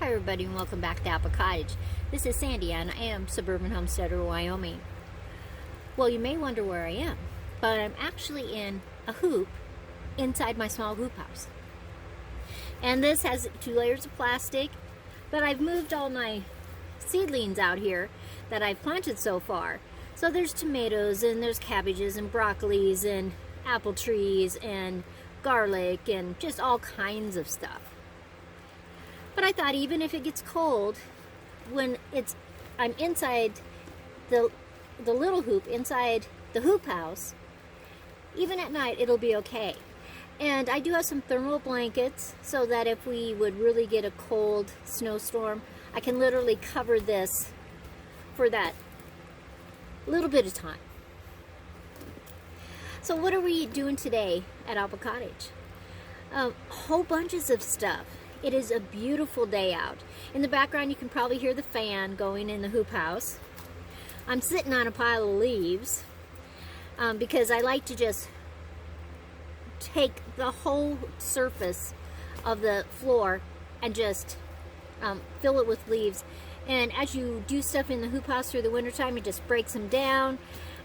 Hi everybody and welcome back to Apple Cottage. This is Sandy and I am Suburban Homesteader, Wyoming. Well, you may wonder where I am, but I'm actually in a hoop inside my small hoop house. And this has 2 layers of plastic, but I've moved all my seedlings out here that I've planted so far. So there's tomatoes and there's cabbages and broccolis and apple trees and garlic and just all kinds of stuff. But I thought even if it gets cold, when I'm inside the little hoop, inside the hoop house, even at night it'll be okay. And I do have some thermal blankets so that if we would really get a cold snowstorm, I can literally cover this for that little bit of time. So what are we doing today at Apple Cottage? Whole bunches of stuff. It is a beautiful day out. In the background you can probably hear the fan going in the hoop house. I'm sitting on a pile of leaves because I like to just take the whole surface of the floor and just fill it with leaves. And as you do stuff in the hoop house through the wintertime, it just breaks them down.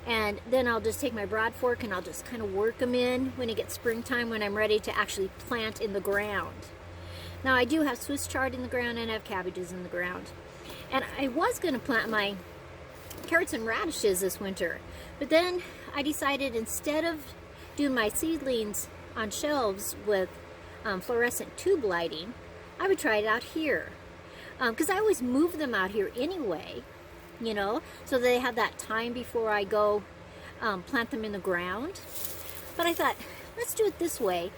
And then I'll just take my broad fork and I'll just kind of work them in when it gets springtime, when I'm ready to actually plant in the ground. Now I do have Swiss chard in the ground and I have cabbages in the ground. And I was going to plant my carrots and radishes this winter. But then I decided instead of doing my seedlings on shelves with fluorescent tube lighting, I would try it out here. Because I always move them out here anyway, you know, so they have that time before I go plant them in the ground. But I thought, let's do it this way.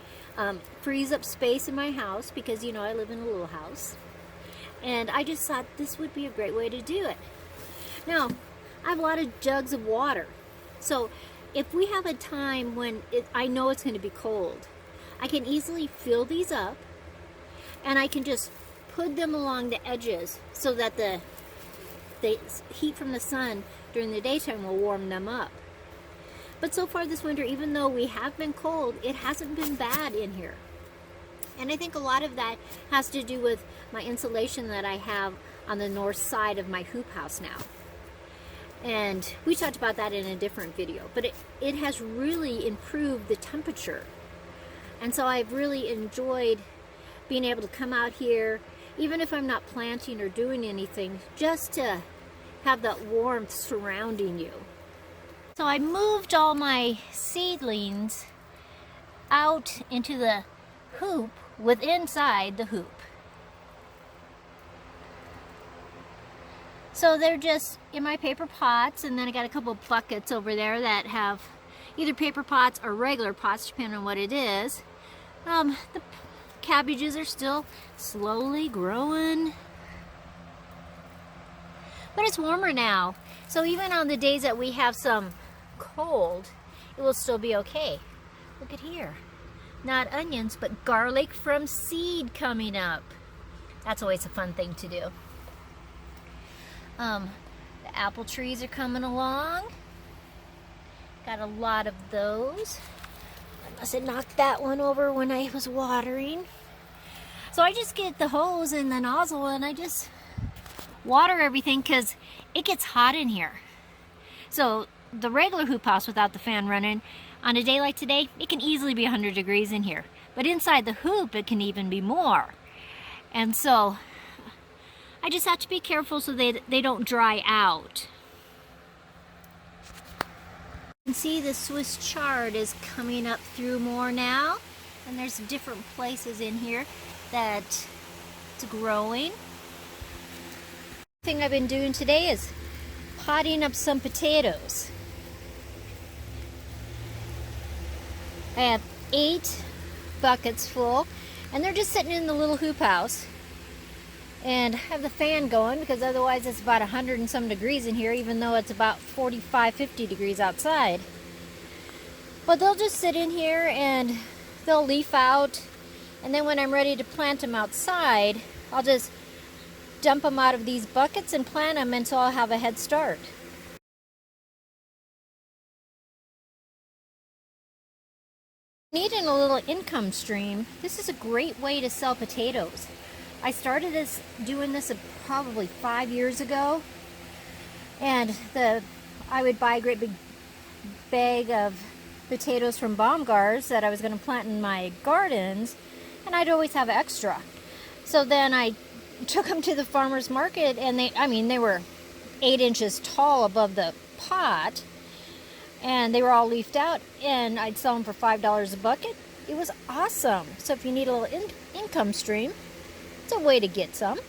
Frees up space in my house because, you know, I live in a little house. And I just thought this would be a great way to do it. Now, I have a lot of jugs of water. So if we have a time when I know it's going to be cold, I can easily fill these up and I can just put them along the edges so that the heat from the sun during the daytime will warm them up. But so far this winter, even though we have been cold, it hasn't been bad in here. And I think a lot of that has to do with my insulation that I have on the north side of my hoop house now. And we talked about that in a different video, but it has really improved the temperature. And so I've really enjoyed being able to come out here, even if I'm not planting or doing anything, just to have that warmth surrounding you. So I moved all my seedlings out into the hoop with inside the hoop. So they're just in my paper pots, and then I got a couple of buckets over there that have either paper pots or regular pots, depending on what it is. The cabbages are still slowly growing. But it's warmer now, so even on the days that we have some cold, it will still be okay. Look at here. Not onions, but garlic from seed coming up. That's always a fun thing to do. The apple trees are coming along. Got a lot of those. I must have knocked that one over when I was watering. So I just get the hose and the nozzle and I just water everything because it gets hot in here. So the regular hoop house without the fan running, on a day like today, it can easily be 100 degrees in here. But inside the hoop, it can even be more. And so I just have to be careful so they don't dry out. You can see the Swiss chard is coming up through more now. And there's different places in here that it's growing. The thing I've been doing today is potting up some potatoes. I have 8 buckets full, and they're just sitting in the little hoop house. And I have the fan going because otherwise it's about 100 and some degrees in here, even though it's about 45, 50 degrees outside. But they'll just sit in here and they'll leaf out, and then when I'm ready to plant them outside, I'll just dump them out of these buckets and plant them until I'll have a head start. Needing a little income stream, this is a great way to sell potatoes. I started doing this probably 5 years ago, and I would buy a great big bag of potatoes from Baumgars that I was going to plant in my gardens, and I'd always have extra. So then I took them to the farmer's market, and they were 8 inches tall above the pot, and they were all leafed out, and I'd sell them for $5 a bucket. It was awesome. So if you need a little income stream, it's a way to get some.